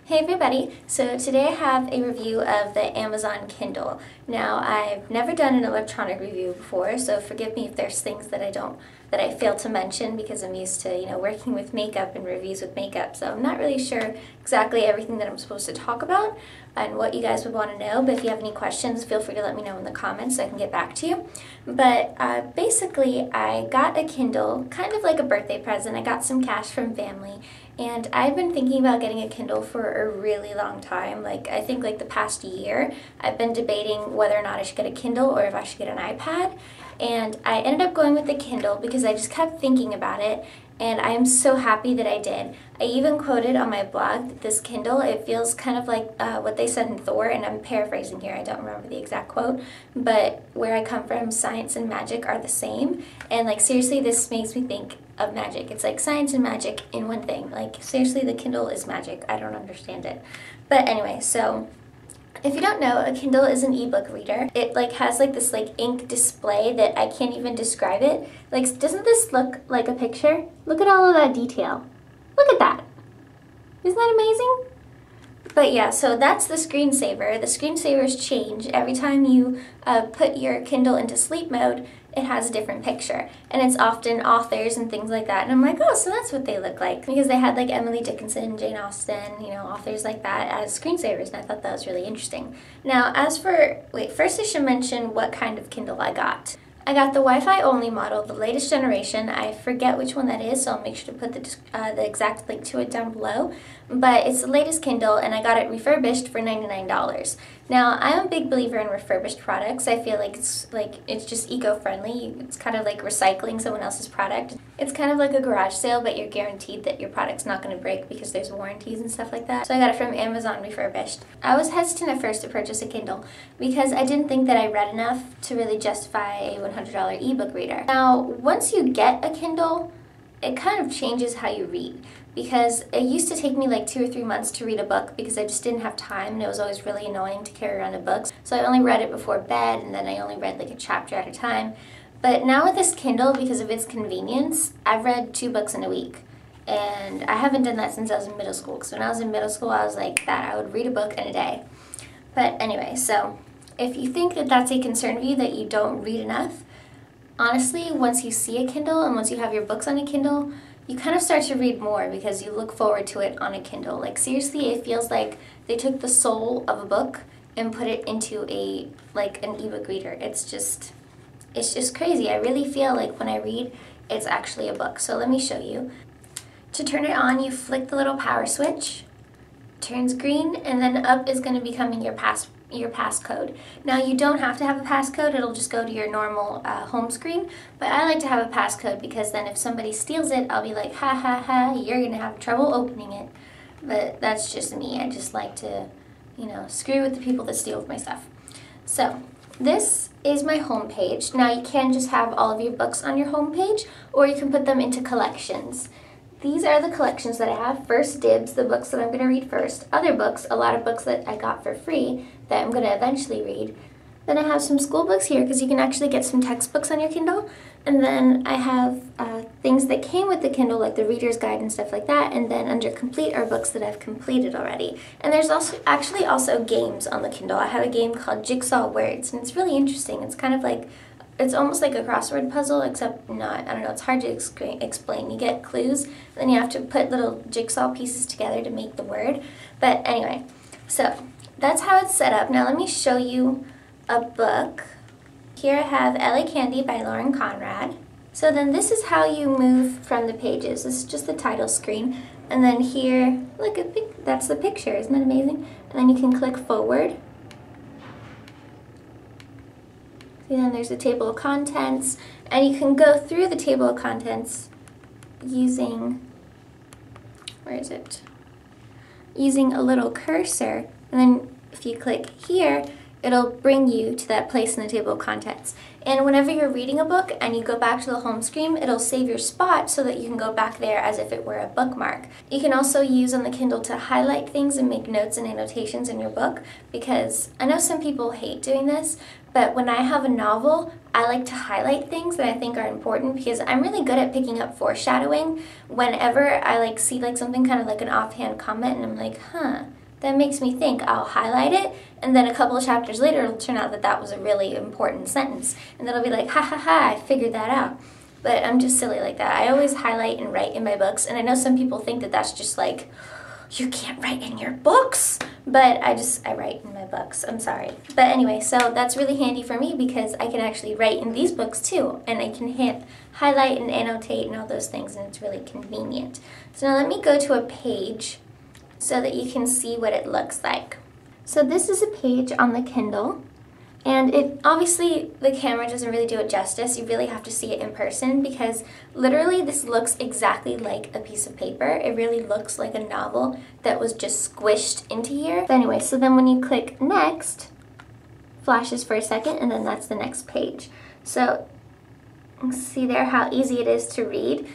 Hey everybody, so today I have a review of the Amazon Kindle. Now I've never done an electronic review before, so forgive me if there's things that I fail to mention because I'm used to, working with makeup and reviews with makeup, so I'm not really sure exactly everything that I'm supposed to talk about and what you guys would want to know, but if you have any questions, feel free to let me know in the comments so I can get back to you. But basically, I got a Kindle, kind of like a birthday present. I got some cash from family. And I've been thinking about getting a Kindle for a really long time. I think the past year, I've been debating whether or not I should get a Kindle or if I should get an iPad. And I ended up going with the Kindle because I just kept thinking about it. And I am so happy that I did. I even quoted on my blog that this Kindle, it feels kind of like what they said in Thor, and I'm paraphrasing here, I don't remember the exact quote, but where I come from, science and magic are the same. And seriously, this makes me think of magic. It's like science and magic in one thing. Seriously, the Kindle is magic. I don't understand it. But anyway, so if you don't know, a Kindle is an ebook reader. It has this ink display that I can't even describe it. Doesn't this look like a picture? Look at all of that detail. Look at that. Isn't that amazing? But yeah, so that's the screensaver. The screensavers change every time you put your Kindle into sleep mode. It has a different picture, and it's often authors and things like that, and I'm like, oh, so that's what they look like, because they had Emily Dickinson, Jane Austen, authors like that as screensavers, and I thought that was really interesting. Now, first I should mention what kind of Kindle I got. I got the Wi-Fi only model, the latest generation. I forget which one that is, so I'll make sure to put the exact link to it down below. But it's the latest Kindle, and I got it refurbished for $99. Now, I'm a big believer in refurbished products. I feel it's just eco-friendly. It's kind of like recycling someone else's product. It's kind of like a garage sale, but you're guaranteed that your product's not going to break because there's warranties and stuff like that. So I got it from Amazon refurbished. I was hesitant at first to purchase a Kindle because I didn't think that I read enough to really justify a $100 ebook reader. Now, once you get a Kindle, it kind of changes how you read, because it used to take me 2 or 3 months to read a book because I just didn't have time, and it was always really annoying to carry around a book. So I only read it before bed, and then I only read a chapter at a time. But now with this Kindle, because of its convenience, I've read 2 books in a week. And I haven't done that since I was in middle school, because when I was in middle school, I was like that. I would read a book in a day. But anyway, so if you think that that's a concern of you, that you don't read enough, honestly, once you see a Kindle and once you have your books on a Kindle, you kind of start to read more because you look forward to it on a Kindle. Seriously, it feels like they took the soul of a book and put it into an ebook reader. It's just crazy. I really feel like when I read, it's actually a book. So let me show you. To turn it on, you flick the little power switch, turns green, and then up is going to be coming your passcode. Now, you don't have to have a passcode. It'll just go to your normal home screen, but I like to have a passcode because then if somebody steals it, I'll be like, ha ha ha, you're gonna have trouble opening it. But that's just me. I just like to, screw with the people that steal my stuff. So this is my home page. Now, you can just have all of your books on your home page, or you can put them into collections. These are the collections that I have. First Dibs, the books that I'm going to read first. Other books, a lot of books that I got for free that I'm going to eventually read. Then I have some school books here because you can actually get some textbooks on your Kindle. And then I have things that came with the Kindle, like the reader's guide and stuff like that. And then under complete are books that I've completed already. And there's also games on the Kindle. I have a game called Jigsaw Words, and it's really interesting. It's kind of it's almost like a crossword puzzle, except not. I don't know, it's hard to explain. You get clues, then you have to put little jigsaw pieces together to make the word. But anyway, so that's how it's set up. Now let me show you a book. Here I have L.A. Candy by Lauren Conrad. So then this is how you move from the pages. This is just the title screen. And then here, look, that's the picture. Isn't that amazing? And then you can click forward. And then there's a table of contents, and you can go through the table of contents using, using a little cursor, and then if you click here, it'll bring you to that place in the table of contents. And whenever you're reading a book and you go back to the home screen, it'll save your spot so that you can go back there as if it were a bookmark. You can also use on the Kindle to highlight things and make notes and annotations in your book, because I know some people hate doing this, but when I have a novel, I like to highlight things that I think are important because I'm really good at picking up foreshadowing whenever I see something kind of like an offhand comment and I'm like, huh, that makes me think. I'll highlight it, and then a couple of chapters later it'll turn out that that was a really important sentence, and then I'll be like, ha ha ha, I figured that out. But I'm just silly like that. I always highlight and write in my books, and I know some people think that that's just like, you can't write in your books, but I write in my books. I'm sorry. But anyway, so that's really handy for me because I can actually write in these books too, and I can highlight and annotate and all those things, and it's really convenient. So now let me go to a page so that you can see what it looks like. So this is a page on the Kindle. And it obviously, the camera doesn't really do it justice. You really have to see it in person because literally this looks exactly like a piece of paper. It really looks like a novel that was just squished into here. But anyway, so then when you click next, flashes for a second, and then that's the next page. So see there how easy it is to read.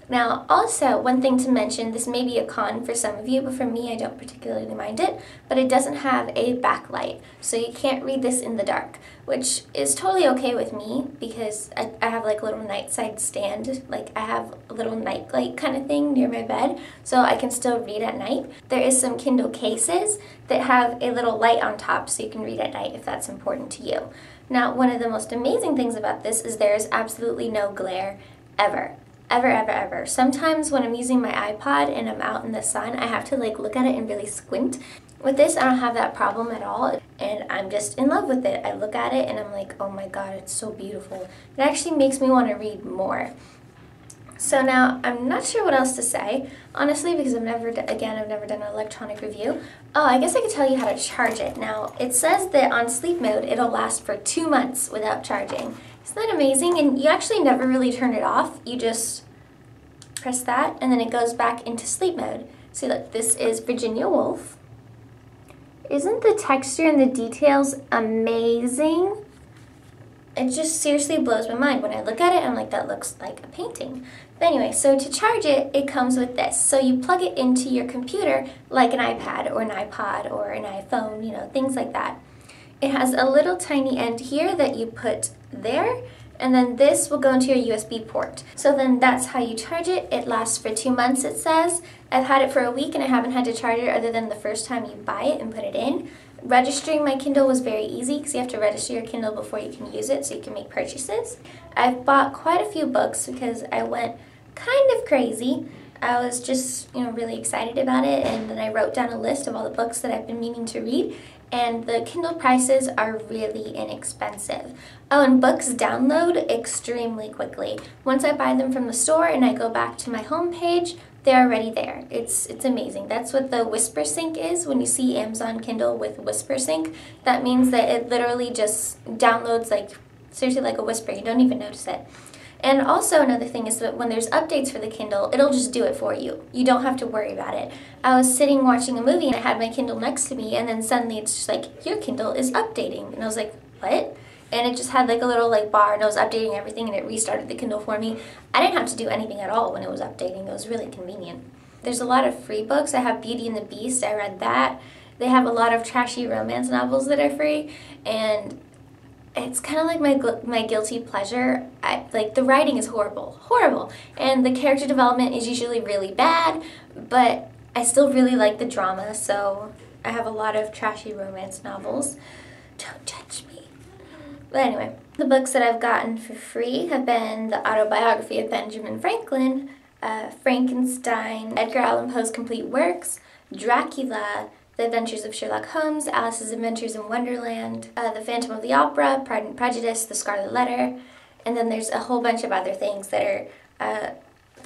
Now, also, one thing to mention, this may be a con for some of you, but for me, I don't particularly mind it, but it doesn't have a backlight, so you can't read this in the dark, which is totally okay with me because I have like a little nightside stand, like I have a little nightlight kind of thing near my bed, so I can still read at night. There is some Kindle cases that have a little light on top so you can read at night if that's important to you. Now, one of the most amazing things about this is there is absolutely no glare ever. Ever, ever, ever. Sometimes when I'm using my iPod and I'm out in the sun, I have to like look at it and really squint. With this, I don't have that problem at all, and I'm just in love with it. I look at it and I'm like, oh my god, it's so beautiful. It actually makes me want to read more. So now, I'm not sure what else to say, honestly, because I've never done an electronic review. Oh, I guess I could tell you how to charge it. Now, it says that on sleep mode, it'll last for 2 months without charging. Isn't that amazing? And you actually never really turn it off. You just press that, and then it goes back into sleep mode. See, look, this is Virginia Woolf. Isn't the texture and the details amazing? It just seriously blows my mind. When I look at it, I'm like, that looks like a painting. But anyway, so to charge it, it comes with this. So you plug it into your computer like an iPad or an iPod or an iPhone, you know, things like that. It has a little tiny end here that you put there, and then this will go into your USB port. So then that's how you charge it. It lasts for 2 months, it says. I've had it for a week and I haven't had to charge it other than the first time you buy it and put it in. Registering my Kindle was very easy because you have to register your Kindle before you can use it so you can make purchases. I've bought quite a few books because I went kind of crazy. I was just, really excited about it, and then I wrote down a list of all the books that I've been meaning to read, and the Kindle prices are really inexpensive. Oh, and books download extremely quickly. Once I buy them from the store and I go back to my home page, they're already there. It's amazing. That's what the Whisper Sync is. When you see Amazon Kindle with Whisper Sync, that means that it literally just downloads seriously like a whisper. You don't even notice it. And also another thing is that when there's updates for the Kindle, it'll just do it for you. You don't have to worry about it. I was sitting watching a movie and I had my Kindle next to me, and then suddenly it's just like, your Kindle is updating. And I was like, what? And it just had like a little bar, and it was updating everything, and it restarted the Kindle for me. I didn't have to do anything at all when it was updating. It was really convenient. There's a lot of free books. I have Beauty and the Beast. I read that. They have a lot of trashy romance novels that are free, and it's kind of like my guilty pleasure. The writing is horrible, and the character development is usually really bad, but I still really like the drama, so I have a lot of trashy romance novels. Don't judge me. But anyway, the books that I've gotten for free have been the autobiography of Benjamin Franklin, Frankenstein, Edgar Allan Poe's complete works, Dracula, The Adventures of Sherlock Holmes, Alice's Adventures in Wonderland, The Phantom of the Opera, Pride and Prejudice, The Scarlet Letter, and then there's a whole bunch of other things that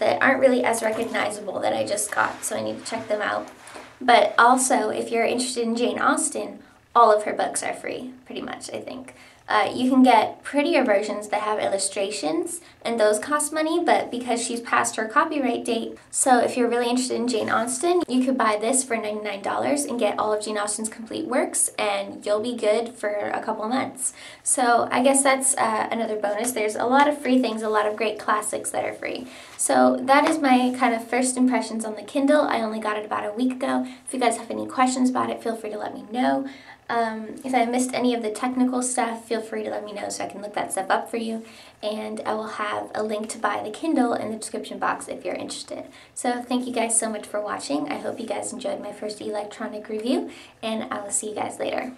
aren't really as recognizable that I just got, so I need to check them out. But also, if you're interested in Jane Austen, all of her books are free, pretty much, I think. You can get prettier versions that have illustrations, and those cost money, but because she's past her copyright date, so if you're really interested in Jane Austen, you could buy this for $99 and get all of Jane Austen's complete works, and you'll be good for a couple months. So I guess that's another bonus. There's a lot of free things, a lot of great classics that are free. So that is my kind of first impressions on the Kindle. I only got it about a week ago. If you guys have any questions about it, feel free to let me know. If I missed any of the technical stuff, feel free to let me know so I can look that stuff up for you. And I will have a link to buy the Kindle in the description box if you're interested. So thank you guys so much for watching. I hope you guys enjoyed my first electronic review, and I will see you guys later.